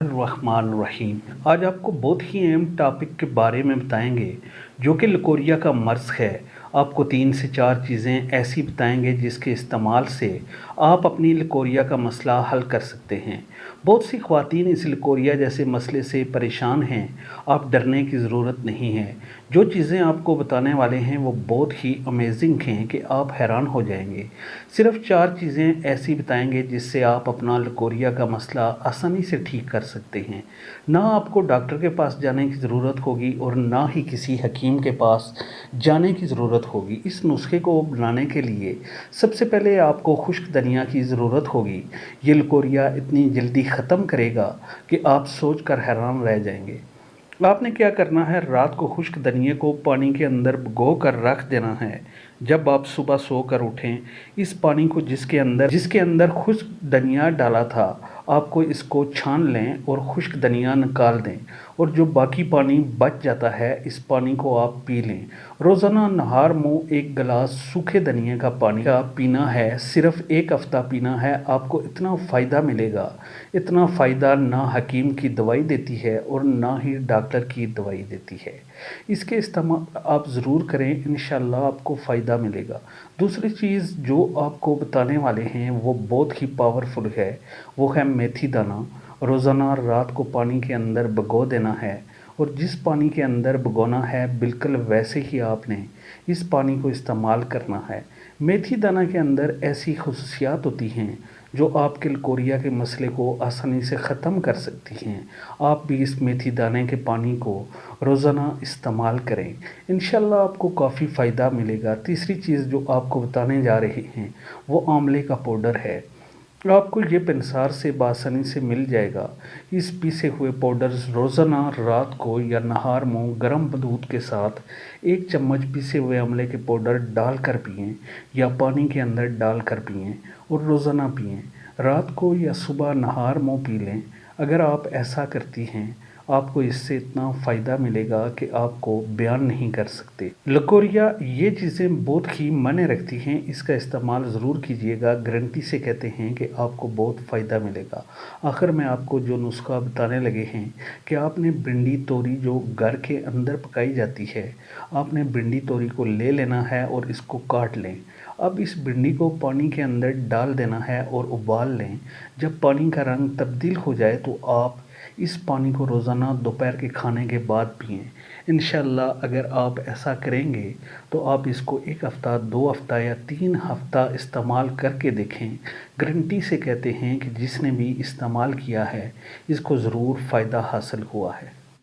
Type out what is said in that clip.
रहमान रहीम। आज आपको बहुत ही अहम टॉपिक के बारे में बताएंगे जो कि लकोरिया का मर्ज़ है। आपको 3 से 4 चीज़ें ऐसी बताएंगे जिसके इस्तेमाल से आप अपनी लकोरिया का मसला हल कर सकते हैं। बहुत सी ख़वातीन इस लकोरिया जैसे मसले से परेशान हैं। आप डरने की ज़रूरत नहीं है। जो चीज़ें आपको बताने वाले हैं वो बहुत ही अमेजिंग हैं कि आप हैरान हो जाएंगे। सिर्फ 4 चीज़ें ऐसी बताएंगे जिससे आप अपना लकोरिया का मसला आसानी से ठीक कर सकते हैं। ना आपको डॉक्टर के पास जाने की ज़रूरत होगी और ना ही किसी हकीम के पास जाने की ज़रूरत होगी। इस नुस्खे को बनाने के लिए सबसे पहले आपको खुश्क धनिया की ज़रूरत होगी। ये लकोरिया इतनी जल्दी ख़त्म करेगा कि आप सोच कर हैरान रह जाएंगे। आपने क्या करना है, रात को खुश्क धनिए को पानी के अंदर भिगो कर रख देना है। जब आप सुबह सोकर उठें, इस पानी को जिसके अंदर खुश्क धनिया डाला था, आपको इसको छान लें और खुश्क धनिया निकाल दें और जो बाकी पानी बच जाता है इस पानी को आप पी लें। रोज़ाना नहार मुँह 1 गिलास सूखे धनिए का पानी का पीना है। सिर्फ 1 हफ़्ता पीना है। आपको इतना फ़ायदा मिलेगा, इतना फ़ायदा ना हकीम की दवाई देती है और ना ही डॉक्टर की दवाई देती है। इसके इस्तेमाल आप ज़रूर करें, इंशाल्लाह आपको फ़ायदा मिलेगा। दूसरी चीज़ जो आपको बताने वाले हैं वो बहुत ही पावरफुल है, वो है मेथी दाना। रोज़ाना रात को पानी के अंदर भिगो देना है और जिस पानी के अंदर भिगोना है बिल्कुल वैसे ही आपने इस पानी को इस्तेमाल करना है। मेथी दाना के अंदर ऐसी खसूसियात होती हैं जो आपके लकोरिया के मसले को आसानी से ख़त्म कर सकती हैं। आप भी इस मेथी दाने के पानी को रोज़ाना इस्तेमाल करें, इंशाल्लाह आपको काफ़ी फ़ायदा मिलेगा। तीसरी चीज़ जो आपको बताने जा रहे हैं वो आंवले का पाउडर है। आपको ये पंसार से बासानी से मिल जाएगा। इस पीसे हुए पाउडर रोज़ाना रात को या नहार मुँह गर्म दूध के साथ 1 चम्मच पीसे हुए आंवले के पाउडर डालकर पिएं या पानी के अंदर डालकर पिएं और रोज़ाना पिएं। रात को या सुबह नहार मुँह पी लें। अगर आप ऐसा करती हैं, आपको इससे इतना फ़ायदा मिलेगा कि आपको बयान नहीं कर सकते। लकोरिया ये चीज़ें बहुत ही मायने रखती हैं, इसका इस्तेमाल ज़रूर कीजिएगा। गारंटी से कहते हैं कि आपको बहुत फ़ायदा मिलेगा। आखिर में आपको जो नुस्खा बताने लगे हैं कि आपने भिंडी तोरी जो घर के अंदर पकाई जाती है, आपने भिंडी तोरी को ले लेना है और इसको काट लें। अब इस भिंडी को पानी के अंदर डाल देना है और उबाल लें। जब पानी का रंग तब्दील हो जाए तो आप इस पानी को रोज़ाना दोपहर के खाने के बाद पिएं। इंशाल्लाह अगर आप ऐसा करेंगे तो आप इसको 1 हफ़्ता, 2 हफ़्ता या 3 हफ़्ता इस्तेमाल करके देखें। गारंटी से कहते हैं कि जिसने भी इस्तेमाल किया है इसको ज़रूर फ़ायदा हासिल हुआ है।